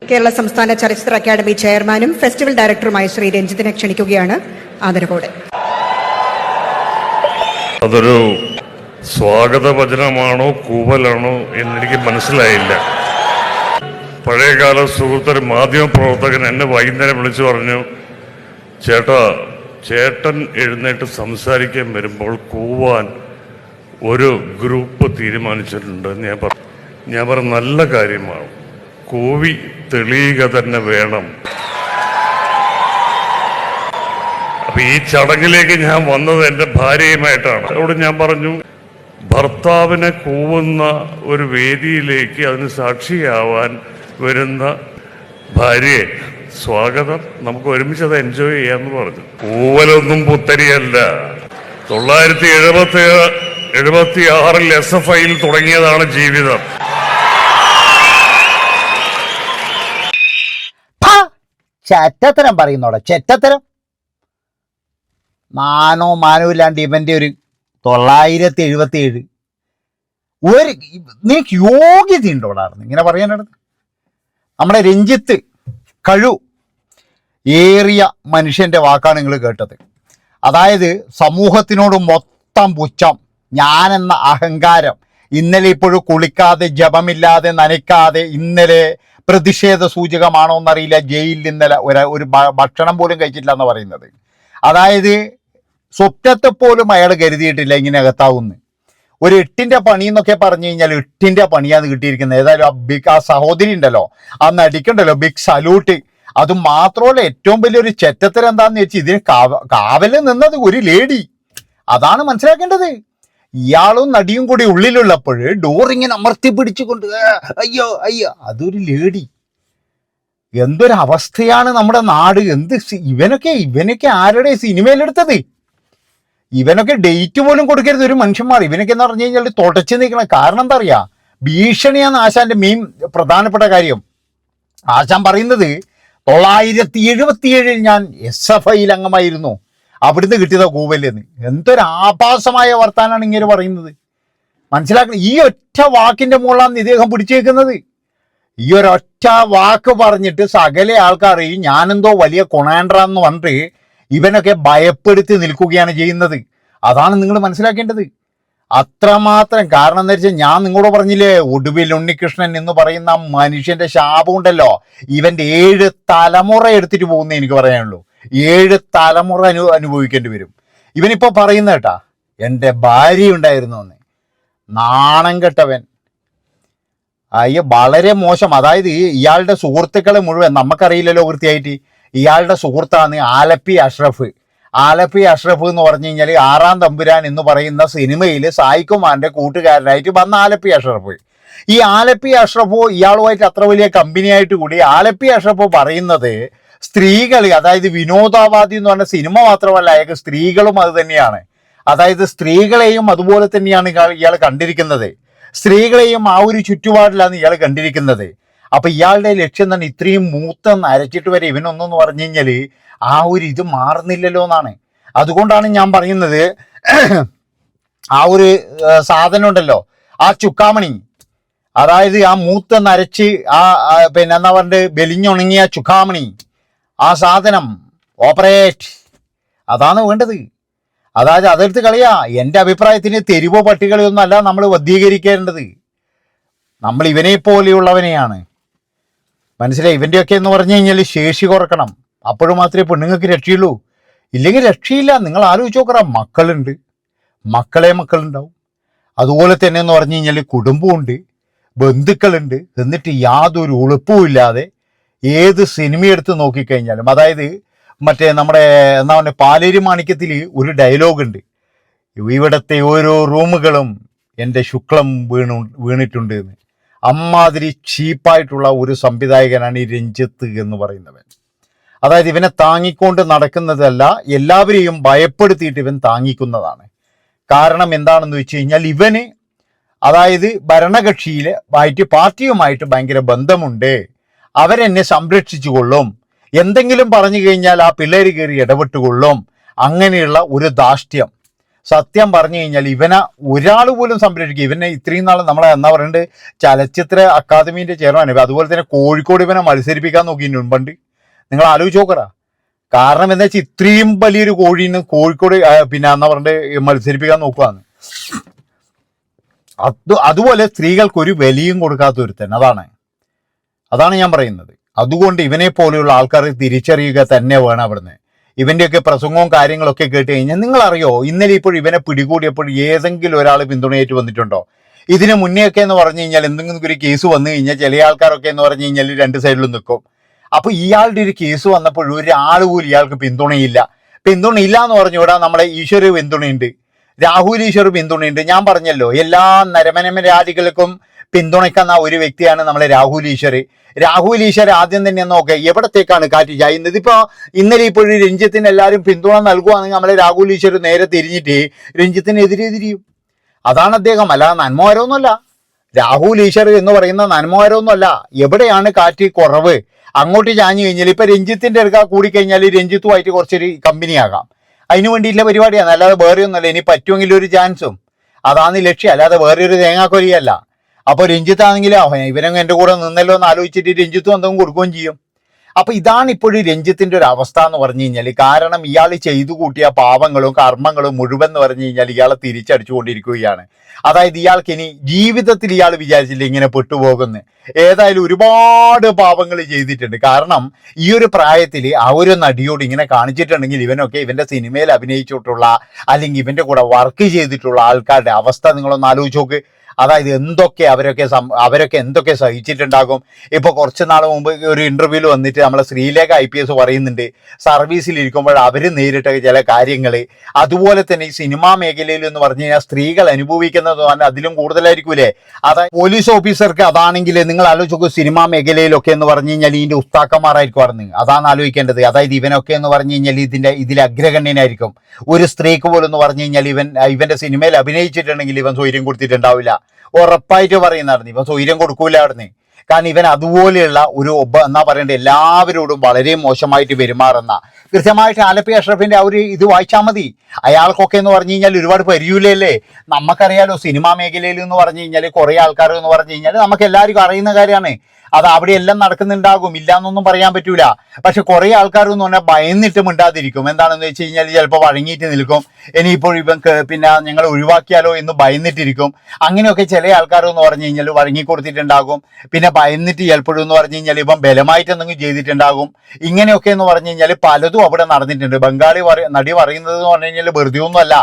കേരള സംസ്ഥാന ചലച്ചിത്ര അക്കാദമി ചെയർമാനും ഫെസ്റ്റിവൽ ഡയറക്ടറുമായ ശ്രീ രഞ്ജിത്തിനെ ക്ഷണിക്കുകയാണ് ആദരവോടെ. അതൊരു സ്വാഗത വചനമാണോ കൂവലാണോ എന്നെനിക്ക് മനസ്സിലായില്ല. പഴയകാല സുഹൃത്തൊരു മാധ്യമപ്രവർത്തകൻ എന്നെ വൈകുന്നേരം വിളിച്ചു പറഞ്ഞു, ചേട്ടൻ എഴുന്നേറ്റ് സംസാരിക്കാൻ വരുമ്പോൾ കൂവാൻ ഒരു ഗ്രൂപ്പ് തീരുമാനിച്ചിട്ടുണ്ട്. ഞാൻ പറഞ്ഞു നല്ല കാര്യമാണ്, കൂവി തെളിയുക തന്നെ വേണം. അപ്പൊ ഈ ചടങ്ങിലേക്ക് ഞാൻ വന്നത് എൻ്റെ ഭാര്യയുമായിട്ടാണ്. അവിടെ ഞാൻ പറഞ്ഞു, ഭർത്താവിനെ കൂവുന്ന ഒരു വേദിയിലേക്ക് അതിന് സാക്ഷിയാവാൻ വരുന്ന ഭാര്യയെ സ്വാഗതം, നമുക്ക് ഒരുമിച്ച് അത് എൻജോയ് ചെയ്യാമെന്ന് പറഞ്ഞു. കൂവലൊന്നും പുത്തരിയല്ല. 1976 SFIയിൽ തുടങ്ങിയതാണ് ജീവിതം. ചെറ്റത്തരം പറയുന്നോടെ, ചെറ്റത്തരം. മാനവും ഇവന്റെ ഒരു 977 ഒരു നിനക്ക് യോഗ്യത ഉണ്ടോടായിരുന്നു ഇങ്ങനെ പറയാനടുത്ത്. നമ്മുടെ രഞ്ജിത്ത് കഴിവ് ഏറിയ മനുഷ്യന്റെ വാക്കാണ് നിങ്ങൾ കേട്ടത്. അതായത് സമൂഹത്തിനോട് മൊത്തം പുച്ഛം, ഞാനെന്ന അഹങ്കാരം. ഇന്നലെ ഇപ്പോഴും കുളിക്കാതെ ജപമില്ലാതെ നനയ്ക്കാതെ ഇന്നലെ പ്രതിഷേധ സൂചകമാണോ എന്നറിയില്ല, ജയിലിൽ ഇന്നലെ ഒരു ഭക്ഷണം പോലും കഴിച്ചിട്ടില്ല എന്ന് പറയുന്നത്. അതായത് സ്വപ്നത്തെ പോലും അയാൾ കരുതിയിട്ടില്ല ഇങ്ങനെ അകത്താവുന്നു. ഒരു 8ന്റെ പണി എന്നൊക്കെ പറഞ്ഞു കഴിഞ്ഞാൽ 8ന്റെ പണിയാണ് കിട്ടിയിരിക്കുന്നത്. ഏതായാലും ആ സഹോദരി ഉണ്ടല്ലോ, ആ നടിക്കുണ്ടല്ലോ, ബിഗ് സല്യൂട്ട്. അത് മാത്രമല്ല, ഏറ്റവും വലിയൊരു ചെറ്റത്തരം എന്താന്ന് വെച്ചാൽ ഇതിന് കാവലിൽ നിന്നത് ഒരു ലേഡി. അതാണ് മനസ്സിലാക്കേണ്ടത്. ഇയാളും നടിയും കൂടി ഉള്ളിലുള്ളപ്പോൾ ഡോറിങ്ങനെ അമർത്തി പിടിച്ചുകൊണ്ട് അയ്യോ അയ്യോ, അതൊരു ലേഡി. എന്തൊരു അവസ്ഥയാണ് നമ്മുടെ നാട്. ഇവനൊക്കെ ആരുടെ സിനിമയിലെടുത്തത്? ഇവനൊക്കെ ഡേറ്റ് പോലും കൊടുക്കരുത് ഒരു മനുഷ്യന്മാർ. ഇവനൊക്കെ എന്ന് പറഞ്ഞു കഴിഞ്ഞാൽ തുടച്ചു നിൽക്കണം. കാരണം എന്താ അറിയാ, ഭീഷണിയാണ് ആശാന്റെ മെയിൻ പ്രധാനപ്പെട്ട കാര്യം. ആശാൻ പറയുന്നത് 977 ഞാൻ SFIയിൽ അംഗമായിരുന്നു, അവിടുന്ന് കിട്ടിയതാ കൂവല്ലെന്ന്. എന്തൊരു ആഭാസമായ വർത്താനാണ് ഇങ്ങനെ പറയുന്നത്. മനസ്സിലാക്കണം. ഈ ഒറ്റ വാക്കിന്റെ മുകളിലാണ് ഇദ്ദേഹം പിടിച്ചേക്കുന്നത്. ഈ ഒരൊറ്റ വാക്ക് പറഞ്ഞിട്ട് സകല ആൾക്കാരെയും ഞാനെന്തോ വലിയ കൊണാൻഡ്രാന്ന് പറഞ്ഞിട്ട് ഇവനൊക്കെ ഭയപ്പെടുത്തി നിൽക്കുകയാണ് ചെയ്യുന്നത്. അതാണ് നിങ്ങൾ മനസ്സിലാക്കേണ്ടത്. അത്രമാത്രം. കാരണം എന്താ വെച്ചാൽ ഞാൻ നിങ്ങളോട് പറഞ്ഞില്ലേ, ഒടുവിൽ ഉണ്ണികൃഷ്ണൻ എന്ന് പറയുന്ന മനുഷ്യന്റെ ശാപം ഉണ്ടല്ലോ, ഇവന്റെ 7 തലമുറ എടുത്തിട്ട് പോകുന്നേ എനിക്ക് പറയാനുള്ളൂ. 7 തലമുറ അനുഭവിക്കേണ്ടി വരും. ഇവനിപ്പോ പറയുന്ന കേട്ടാ, എൻ്റെ ഭാര്യ ഉണ്ടായിരുന്നു എന്ന്. നാണം കെട്ടവൻ. അയ്യോ, വളരെ മോശം. അതായത് ഇയാളുടെ സുഹൃത്തുക്കളെ മുഴുവൻ നമുക്കറിയില്ലല്ലോ വൃത്തിയായിട്ട്. ഇയാളുടെ സുഹൃത്താണ് ആലപ്പി അഷ്റഫ്. ആലപ്പി അഷ്റഫ് എന്ന് പറഞ്ഞു കഴിഞ്ഞാൽ 6-ാം തമ്പുരാൻ എന്ന് പറയുന്ന സിനിമയിൽ സായികുമാറിന്റെ കൂട്ടുകാരനായിട്ട് വന്ന ആലപ്പി അഷ്റഫ്. ഈ ആലപ്പി അഷ്റഫ് ഇയാളുമായിട്ട് അത്ര വലിയ കമ്പനിയായിട്ട് കൂടി ആലപ്പി അഷ്റഫ് പറയുന്നത് സ്ത്രീകൾ, അതായത് വിനോദാവാദി എന്ന് പറഞ്ഞ സിനിമ മാത്രമല്ല, അയാൾക്ക് സ്ത്രീകളും അത് തന്നെയാണ്. അതായത് സ്ത്രീകളെയും അതുപോലെ തന്നെയാണ് ഇയാൾ കണ്ടിരിക്കുന്നത്. സ്ത്രീകളെയും ആ ഒരു ചുറ്റുപാടിലാണ് ഇയാൾ കണ്ടിരിക്കുന്നത്. അപ്പൊ ഇയാളുടെ ലക്ഷ്യം തന്നെ ഇത്രയും മൂത്ത അരച്ചിട്ട് വരെ ഇവനൊന്നെന്ന് പറഞ്ഞു കഴിഞ്ഞാല് ആ ഒരു ഇത് മാറുന്നില്ലല്ലോ എന്നാണ്. അതുകൊണ്ടാണ് ഞാൻ പറയുന്നത്, ആ ഒരു സാധനം ഉണ്ടല്ലോ, ആ ചുക്കാമണി, അതായത് ആ മൂത്ത നരച്ച് പിന്നെ എന്താ പറഞ്ഞിട്ട് വെലിഞ്ഞുണങ്ങിയ ചുക്കാമണി, ആ സാധനം ഓപ്പറേറ്റ്, അതാണ് വേണ്ടത്. അതായത് അതെടുത്ത് കളയാ. എൻ്റെ അഭിപ്രായത്തിന് തെരുവോ പട്ടികളെയൊന്നും അല്ല നമ്മൾ വധീകരിക്കേണ്ടത്, നമ്മൾ ഇവനെ പോലെയുള്ളവനെയാണ്. മനസ്സിലായി? ഇവൻ്റെയൊക്കെ എന്ന് പറഞ്ഞു കഴിഞ്ഞാൽ ശേഷി കുറക്കണം. അപ്പോഴും മാത്രമേ പെണ്ണുങ്ങൾക്ക് രക്ഷയുള്ളൂ, ഇല്ലെങ്കിൽ രക്ഷയില്ല. നിങ്ങൾ ആലോചിച്ച് നോക്കറാ, മക്കളുണ്ട്, മക്കളുണ്ടാവും. അതുപോലെ തന്നെ എന്ന് പറഞ്ഞു കഴിഞ്ഞാൽ കുടുംബമുണ്ട്, ബന്ധുക്കളുണ്ട്. എന്നിട്ട് യാതൊരു ഉളുപ്പുമില്ലാതെ ഏത് സിനിമ എടുത്ത് നോക്കിക്കഴിഞ്ഞാലും, അതായത് മറ്റേ നമ്മുടെ എന്താ പറയുക, പാലേരി മാണിക്യത്തിൽ ഒരു ഡയലോഗ് ഉണ്ട്, ഇവിടത്തെ ഓരോ റൂമുകളും എൻ്റെ ശുക്ലം വീണിട്ടുണ്ട് എന്ന്. അമ്മാതിരി ചീപ്പായിട്ടുള്ള ഒരു സംവിധായകനാണ് ഈ രഞ്ജിത്ത് എന്ന് പറയുന്നവൻ. അതായത് ഇവനെ താങ്ങിക്കൊണ്ട് നടക്കുന്നതല്ല, എല്ലാവരെയും ഭയപ്പെടുത്തിയിട്ട് ഇവൻ താങ്ങിക്കുന്നതാണ്. കാരണം എന്താണെന്ന് വെച്ച് കഴിഞ്ഞാൽ ഇവന്, അതായത് ഭരണകക്ഷിയിലെ പാർട്ടിയുമായിട്ട് ഭയങ്കര ബന്ധമുണ്ട്, അവരെന്നെ സംരക്ഷിച്ചു കൊള്ളും, എന്തെങ്കിലും പറഞ്ഞു കഴിഞ്ഞാൽ ആ പിള്ളേർ കയറി ഇടപെട്ടുകൊള്ളും, അങ്ങനെയുള്ള ഒരു ധാർഷ്ട്യം. സത്യം പറഞ്ഞു കഴിഞ്ഞാൽ ഇവനെ ഒരാൾ പോലും സംരക്ഷിക്കുക. ഇവനെ ഇത്രയും നാൾ നമ്മളെ എന്താ പറയണ്ടത്, ചലച്ചിത്ര അക്കാദമിന്റെ ചെയർമാൻ, അതുപോലെ തന്നെ കോഴിക്കോട് ഇവനെ മത്സരിപ്പിക്കാൻ നോക്കിയിട്ടുണ്ട് പണ്ട്. നിങ്ങൾ ആലോചിച്ച് നോക്കറ. കാരണം എന്താ വെച്ചാൽ ഇത്രയും വലിയൊരു കോഴീന്ന് കോഴിക്കോട് പിന്നെ എന്താ പറഞ്ഞിട്ട് മത്സരിപ്പിക്കാൻ നോക്കുകയാണ്. അതുപോലെ സ്ത്രീകൾക്ക് ഒരു വിലയും കൊടുക്കാത്ത ഒരുത്തൻ. അതാണ് ഞാൻ പറയുന്നത്. അതുകൊണ്ട് ഇവനെ പോലെയുള്ള ആൾക്കാർ തിരിച്ചറിയുക തന്നെ വേണം. അവിടുന്ന് ഇവന്റെയൊക്കെ പ്രസംഗവും കാര്യങ്ങളൊക്കെ കേട്ട് കഴിഞ്ഞാൽ നിങ്ങളറിയോ, ഇന്നലെ ഇപ്പോൾ ഇവനെ പിടികൂടിയപ്പോൾ ഏതെങ്കിലും ഒരാൾ പിന്തുണയേറ്റ് വന്നിട്ടുണ്ടോ? ഇതിന് മുന്നേയൊക്കെ എന്ന് പറഞ്ഞു കഴിഞ്ഞാൽ എന്തെങ്കിലും ഒരു കേസ് വന്നു കഴിഞ്ഞാൽ ചില ആൾക്കാരൊക്കെ എന്ന് പറഞ്ഞു കഴിഞ്ഞാൽ രണ്ട് സൈഡിലും നിൽക്കും. അപ്പൊ ഇയാളുടെ ഒരു കേസ് വന്നപ്പോൾ ഒരാൾ പോലും ഇയാൾക്ക് പിന്തുണയില്ല എന്ന് പറഞ്ഞുകൂടാ. നമ്മളെ ഈശ്വര പിന്തുണയുണ്ട്, രാഹുൽ ഈശ്വർ പിന്തുണയുണ്ട്. ഞാൻ പറഞ്ഞല്ലോ, എല്ലാ നരമനമരാദികൾക്കും പിന്തുണയ്ക്കുന്ന ഒരു വ്യക്തിയാണ് നമ്മളെ രാഹുൽ ഈശ്വർ. ആദ്യം തന്നെ നോക്കെ എവിടത്തേക്കാണ് കാറ്റ് ചായുന്നത്. ഇപ്പൊ ഇന്നലെ ഇപ്പോഴും രഞ്ജിത്തിന് എല്ലാവരും പിന്തുണ നൽകുകയാണെങ്കിൽ നമ്മളെ രാഹുൽ ഈശ്വർ നേരെ തിരിഞ്ഞിട്ട് രഞ്ജിത്തിനെതിരെ തിരിയും. അതാണ് അദ്ദേഹം. അല്ലാതെ നന്മകരമൊന്നുമല്ല. രാഹുൽ ഈശ്വർ എന്ന് പറയുന്ന നന്മകരമൊന്നുമല്ല. എവിടെയാണ് കാറ്റ് കുറവ് അങ്ങോട്ട് ചാഞ്ഞു കഴിഞ്ഞാൽ, ഇപ്പൊ രഞ്ജിത്തിന്റെ അടുക്ക കൂടിക്കഴിഞ്ഞാൽ രഞ്ജിത്തുമായിട്ട് കുറച്ചൊരു കമ്പനിയാകാം. അതിനു വേണ്ടിയിട്ടുള്ള പരിപാടിയാണ്, അല്ലാതെ വേറെ ഒന്നുമല്ല. ഇനി പറ്റുമെങ്കിൽ ഒരു ചാൻസും, അതാണ് ലക്ഷ്യം, അല്ലാതെ വേറെ ഒരു തേങ്ങാക്കൊലിയല്ല. അപ്പോൾ രഞ്ജിത്താണെങ്കിലോ ഇവരങ്ങ് എൻ്റെ കൂടെ നിന്നല്ലോ എന്ന് ആലോചിച്ചിട്ട് രഞ്ജിത്തും എന്തെങ്കിലും കൊടുക്കുകയും ചെയ്യും. അപ്പൊ ഇതാണ് ഇപ്പോഴും രഞ്ജിത്തിന്റെ ഒരു അവസ്ഥ എന്ന് പറഞ്ഞു കഴിഞ്ഞാൽ. കാരണം ഇയാൾ ചെയ്തു കൂട്ടിയ പാപങ്ങളും കർമ്മങ്ങളും മുഴുവൻ എന്ന് പറഞ്ഞു കഴിഞ്ഞാൽ ഇയാളെ തിരിച്ചടിച്ചുകൊണ്ടിരിക്കുകയാണ്. അതായത് ഇയാൾക്ക് ഇനി ജീവിതത്തിൽ ഇയാൾ വിചാരിച്ചില്ല ഇങ്ങനെ പെട്ടുപോകുന്നു. ഏതായാലും ഒരുപാട് പാപങ്ങൾ ചെയ്തിട്ടുണ്ട്. കാരണം ഈ ഒരു പ്രായത്തിൽ ആ ഒരു നടിയോട് ഇങ്ങനെ കാണിച്ചിട്ടുണ്ടെങ്കിൽ ഇവനൊക്കെ ഇവന്റെ സിനിമയിൽ അഭിനയിച്ചിട്ടുള്ള അല്ലെങ്കിൽ ഇവന്റെ കൂടെ വർക്ക് ചെയ്തിട്ടുള്ള ആൾക്കാരുടെ അവസ്ഥ നിങ്ങളൊന്ന് ആലോചിച്ച് നോക്ക്. അതായത് അവരൊക്കെ എന്തൊക്കെ സഹിച്ചിട്ടുണ്ടാകും. ഇപ്പൊ കുറച്ച് നാൾ മുമ്പ് ഒരു ഇന്റർവ്യൂവിൽ വന്നിട്ട് നമ്മളെ ശ്രീലേഖ IPS പറയുന്നുണ്ട്, സർവീസിലിരിക്കുമ്പോൾ അവർ നേരിട്ട ചില കാര്യങ്ങൾ. അതുപോലെ തന്നെ ഈ സിനിമാ മേഖലയിൽ എന്ന് പറഞ്ഞു കഴിഞ്ഞാൽ സ്ത്രീകൾ അനുഭവിക്കുന്നത് അതിലും കൂടുതലായിരിക്കൂലേ. അതായത് പോലീസ് ഓഫീസർക്ക് അതാണെങ്കിൽ നിങ്ങൾ ആലോചിച്ച് നോക്കൂ, സിനിമാ മേഖലയിലൊക്കെ എന്ന് പറഞ്ഞു കഴിഞ്ഞാൽ ഇതിന്റെ ഉസ്താക്കന്മാരായിരിക്കും അറിഞ്ഞ്. അതാണ് ആലോചിക്കേണ്ടത്. അതായത് ഇവനൊക്കെ എന്ന് പറഞ്ഞു കഴിഞ്ഞാൽ ഇതിൽ അഗ്രഗണ്യനായിരിക്കും. ഒരു സ്ത്രീക്ക് പോലും എന്ന് പറഞ്ഞു കഴിഞ്ഞാൽ ഇവന്റെ സിനിമയിൽ അഭിനയിച്ചിട്ടുണ്ടെങ്കിൽ ഇവൻ സ്വൈര്യം കൊടുത്തിട്ടുണ്ടാവില്ല. ഉറപ്പായിട്ട് പറയുന്നതാണ്, ഇവൻ സ്വൈര്യം കൊടുക്കൂല അവിടുന്ന്. കാരണം ഇവൻ അതുപോലെയുള്ള ഒരു എന്നാ പറയണ്ടേ, എല്ലാവരോടും വളരെ മോശമായിട്ട് പെരുമാറുന്ന. കൃത്യമായിട്ട് ആലപ്പി അഷ്റഫിന്റെ ആ ഒരു ഇത് വായിച്ചാൽ മതി. അയാൾക്കൊക്കെ എന്ന് പറഞ്ഞു കഴിഞ്ഞാൽ ഒരുപാട് പരിചയമില്ലല്ലേ. നമുക്കറിയാലോ സിനിമാ മേഖലയിൽ എന്ന് പറഞ്ഞു കഴിഞ്ഞാൽ കുറെ ആൾക്കാർ എന്ന് പറഞ്ഞു കഴിഞ്ഞാൽ നമുക്ക് എല്ലാവർക്കും അറിയുന്ന കാര്യമാണ്. അത് അവിടെ എല്ലാം നടക്കുന്നുണ്ടാകും, ഇല്ല എന്നൊന്നും പറയാൻ പറ്റൂല. പക്ഷെ കുറെ ആൾക്കാർ എന്ന് പറഞ്ഞാൽ ഭയന്നിട്ട് മിണ്ടാതിരിക്കും. എന്താണെന്ന് വെച്ച് കഴിഞ്ഞാൽ ചിലപ്പോൾ വഴങ്ങിയിട്ട് നിൽക്കും. ഇനിയിപ്പോൾ ഇവൻ പിന്നെ ഞങ്ങൾ ഒഴിവാക്കിയാലോ എന്ന് ഭയന്നിട്ടിരിക്കും. അങ്ങനെയൊക്കെ ചില ആൾക്കാർ എന്ന് പറഞ്ഞു കഴിഞ്ഞാൽ വഴങ്ങിക്കൊടുത്തിട്ടുണ്ടാകും. പിന്നെ ഭയന്നിട്ട് ചിലപ്പോഴും എന്ന് പറഞ്ഞു കഴിഞ്ഞാൽ ഇവൻ ബലമായിട്ട് എന്തെങ്കിലും ചെയ്തിട്ടുണ്ടാകും. ഇങ്ങനെയൊക്കെ എന്ന് പറഞ്ഞു കഴിഞ്ഞാൽ പലതും അവിടെ നടന്നിട്ടുണ്ട്. ബംഗാളി നടി പറയുന്നത് എന്ന് പറഞ്ഞു കഴിഞ്ഞാൽ വെറുതെ ഒന്നുമല്ല.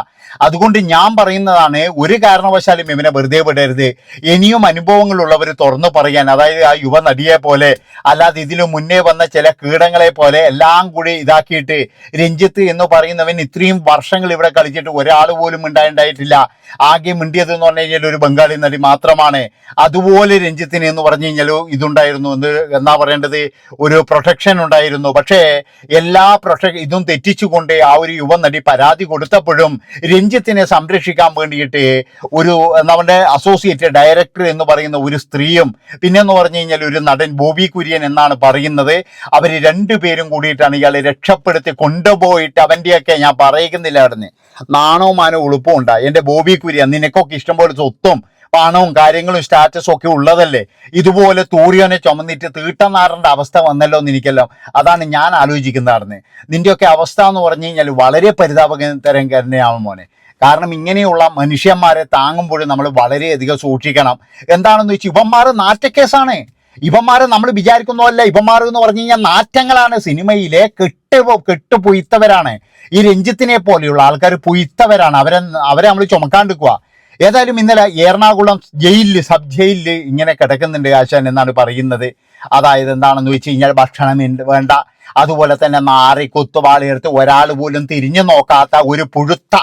അതുകൊണ്ട് ഞാൻ പറയുന്നതാണ്, ഒരു കാരണവശാലും ഇവനെ വെറുതെ വിടരുത്. ഇനിയും അനുഭവങ്ങളുള്ളവർ തുറന്നു പറയാൻ, അതായത് ആ യുവ നടിയെ പോലെ അല്ലാതെ ഇതിനു മുന്നേ വന്ന ചില കീടങ്ങളെ പോലെ എല്ലാം കൂടി ഇതാക്കിയിട്ട് രഞ്ജിത്ത് എന്ന് പറയുന്നവൻ ഇത്രയും വർഷങ്ങൾ ഇവിടെ കളിച്ചിട്ട് ഒരാൾ പോലും ഉണ്ടായിട്ടില്ല. ആകെ മിണ്ടിയത് എന്ന് പറഞ്ഞു കഴിഞ്ഞാൽ ഒരു ബംഗാളി നടി മാത്രമാണ്. അതുപോലെ രഞ്ജിത്തിന് എന്ന് പറഞ്ഞു കഴിഞ്ഞാൽ ഇതുണ്ടായിരുന്നു, എന്നാ പറയേണ്ടത്, ഒരു പ്രൊട്ടക്ഷൻ ഉണ്ടായിരുന്നു. പക്ഷേ എല്ലാ ഇതും തെറ്റിച്ചുകൊണ്ട് ആ ഒരു യുവ നടി പരാതി കൊടുത്തപ്പോഴും രഞ്ജിത്തിനെ സംരക്ഷിക്കാൻ വേണ്ടിയിട്ട് ഒരു നമ്മുടെ അസോസിയേറ്റ് ഡയറക്ടർ എന്ന് പറയുന്ന ഒരു സ്ത്രീയും പിന്നെന്ന് പറഞ്ഞു കഴിഞ്ഞാൽ ഒരു നടൻ ബോബി കുര്യൻ എന്നാണ് പറയുന്നത്, അവർ രണ്ടുപേരും കൂടിയിട്ടാണ് ഇയാളെ രക്ഷപ്പെടുത്തി കൊണ്ടുപോയിട്ട് അവൻ്റെയൊക്കെ ഞാൻ പറയുന്നില്ല അവിടുന്ന് നാണോ മാനോ ഉളുപ്പും ഉണ്ടായി. എൻ്റെ ബോബി കുര്യൻ, നിനക്കൊക്കെ ഇഷ്ടംപോലെ സ്വത്തും പണവും കാര്യങ്ങളും സ്റ്റാറ്റസും ഒക്കെ ഉള്ളതല്ലേ, ഇതുപോലെ തൂറിയോനെ ചുമന്നിട്ട് തീട്ടനാറിൻ്റെ അവസ്ഥ വന്നല്ലോ എന്ന് എനിക്കല്ലോ. അതാണ് ഞാൻ ആലോചിക്കുന്നതാണെന്ന്. നിൻ്റെയൊക്കെ അവസ്ഥ എന്ന് പറഞ്ഞു കഴിഞ്ഞാൽ വളരെ പരിതാപകരം തന്നെയാവും മോനെ. കാരണം ഇങ്ങനെയുള്ള മനുഷ്യന്മാരെ താങ്ങുമ്പോഴും നമ്മൾ വളരെയധികം സൂക്ഷിക്കണം. എന്താണെന്ന് വെച്ചാൽ ഇവന്മാർ നാറ്റക്കേസാണ്. ഇവന്മാരെ നമ്മൾ വിചാരിക്കുന്നതല്ല. ഇവന്മാർ എന്ന് പറഞ്ഞു കഴിഞ്ഞാൽ നാറ്റങ്ങളാണ്. സിനിമയിലെ കെട്ട് പൊയ്ത്തവരാണ്. ഈ രഞ്ജിത്തിനെ പോലെയുള്ള ആൾക്കാർ പൊയ്ത്തവരാണ്. അവരെ നമ്മൾ ചുമക്കാണ്ടിരിക്കുക. ഏതായാലും ഇന്നലെ എറണാകുളം സബ് ജയിലിൽ ഇങ്ങനെ കിടക്കുന്നുണ്ട് ആശാൻ എന്നാണ് പറയുന്നത്. അതായത് എന്താണെന്ന് വെച്ച് കഴിഞ്ഞാൽ ഭക്ഷണം വേണ്ട, അതുപോലെ തന്നെ നാറി കുത്തുവാളിയെടുത്ത് ഒരാൾ പോലും തിരിഞ്ഞു നോക്കാത്ത ഒരു പുഴുത്ത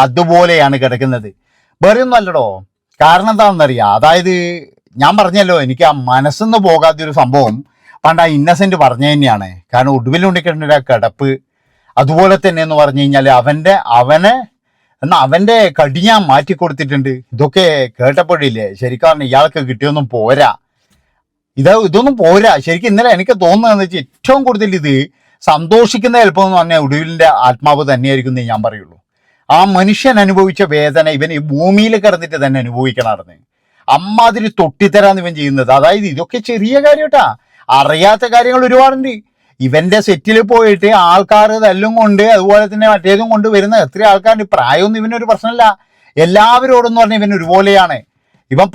അതുപോലെയാണ് കിടക്കുന്നത്. വേറെ ഒന്നും അല്ലടോ. കാരണം എന്താണെന്നറിയാം, അതായത് ഞാൻ പറഞ്ഞല്ലോ, എനിക്ക് ആ മനസ്സിന്ന് പോകാത്തൊരു സംഭവം പണ്ട് ആ ഇന്നസെന്റ് പറഞ്ഞു തന്നെയാണ്. കാരണം ഒടുവിലുണ്ടിക്കിട്ട കിടപ്പ്, അതുപോലെ തന്നെ എന്ന് പറഞ്ഞു കഴിഞ്ഞാൽ അവന്റെ കടി ഞാൻ മാറ്റിക്കൊടുത്തിട്ടുണ്ട്. ഇതൊക്കെ കേട്ടപ്പോഴില്ലേ ശരിക്കും പറഞ്ഞാൽ ഇയാൾക്ക് കിട്ടിയൊന്നും പോരാ. ഇതൊന്നും പോരാ ശരിക്കും. ഇന്നലെ എനിക്ക് തോന്നുന്നതെന്ന് വെച്ചാൽ ഏറ്റവും കൂടുതൽ ഇത് സന്തോഷിക്കുന്ന ചിലപ്പോൾ എന്ന് പറഞ്ഞാൽ ഒടുവിലിൻ്റെ ആത്മാവ് തന്നെയായിരിക്കും എന്ന് ഞാൻ പറയുള്ളൂ. ആ മനുഷ്യൻ അനുഭവിച്ച വേദന ഇവൻ ഈ ഭൂമിയിൽ കിടന്നിട്ട് തന്നെ അനുഭവിക്കണമായിരുന്നു. അമ്മാതിരി തൊട്ടിത്തരാന്ന് ഇവൻ ചെയ്യുന്നത്. അതായത് ഇതൊക്കെ ചെറിയ കാര്യം കേട്ടാ, അറിയാത്ത കാര്യങ്ങൾ ഒരുപാടുണ്ട്. ഇവന്റെ സെറ്റിൽ പോയിട്ട് ആൾക്കാർ ഇതെല്ലാം കൊണ്ട് അതുപോലെ തന്നെ മറ്റേതും കൊണ്ട് വരുന്ന എത്ര ആൾക്കാരുണ്ട്. പ്രായമൊന്നും ഇവനൊരു പ്രശ്നമല്ല. എല്ലാവരോടെന്ന് പറഞ്ഞാൽ ഇവൻ ഒരുപോലെയാണ്. ഇവൻ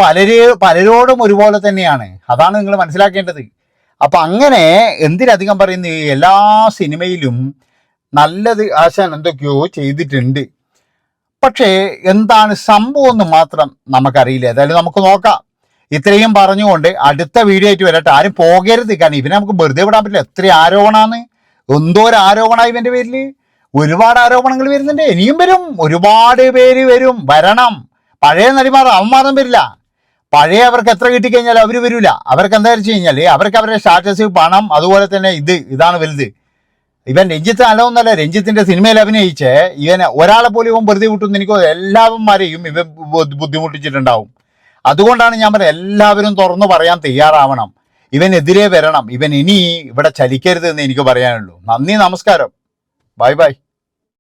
പലരോടും ഒരുപോലെ തന്നെയാണ്. അതാണ് നിങ്ങൾ മനസ്സിലാക്കേണ്ടത്. അപ്പം അങ്ങനെ എന്തിനധികം പറയുന്നത്, എല്ലാ സിനിമയിലും നല്ലത് ആശാൻ എന്തൊക്കെയോ ചെയ്തിട്ടുണ്ട്. പക്ഷേ എന്താണ് സംഭവം എന്ന് മാത്രം നമുക്കറിയില്ല. ഏതായാലും നമുക്ക് നോക്കാം. ഇത്രയും പറഞ്ഞുകൊണ്ട് അടുത്ത വീഡിയോ ആയിട്ട് വരട്ടെ. ആരും പോകരുത്, കാരണം ഇവനെ നമുക്ക് വെറുതെ വിടാൻ പറ്റില്ല. എത്ര ആരോപണമാണ്, എന്തോരം ആരോപണമാണ് ഇവൻ്റെ പേരിൽ. ഒരുപാട് ആരോപണങ്ങൾ വരുന്നുണ്ട്, ഇനിയും വരും. ഒരുപാട് പേര് വരണം. പഴയ നടിമാർ അവന്മാരും വരില്ല. പഴയ അവർക്ക് എത്ര കിട്ടിക്കഴിഞ്ഞാൽ അവർ വരില്ല. അവർക്ക് എന്താ വെച്ച് കഴിഞ്ഞാൽ അവർക്ക് അവരുടെ സ്റ്റാറ്റസ്, പണം, അതുപോലെ തന്നെ ഇതാണ് വലുത്. ഇവൻ രഞ്ജിത്ത് നല്ലതൊന്നല്ല. രഞ്ജിത്തിന്റെ സിനിമയിൽ അഭിനയിച്ച് ഇവനെ ഒരാളെ പോലും ഇവൻ വെറുതെ വിട്ടുമെന്ന് എനിക്ക് എല്ലാവന്മാരെയും ഇവൻ ബുദ്ധിമുട്ടിച്ചിട്ടുണ്ടാവും. അതുകൊണ്ടാണ് ഞാൻ പറയുന്നത്, എല്ലാവരും തുറന്നു പറയാൻ തയ്യാറാവണം. ഇവനെതിരെ വരണം. ഇവൻ ഇനി ഇവിടെ ചലിക്കരുത് എന്ന് എനിക്ക് പറയാനുള്ളൂ. നന്ദി, നമസ്കാരം, ബൈ ബൈ.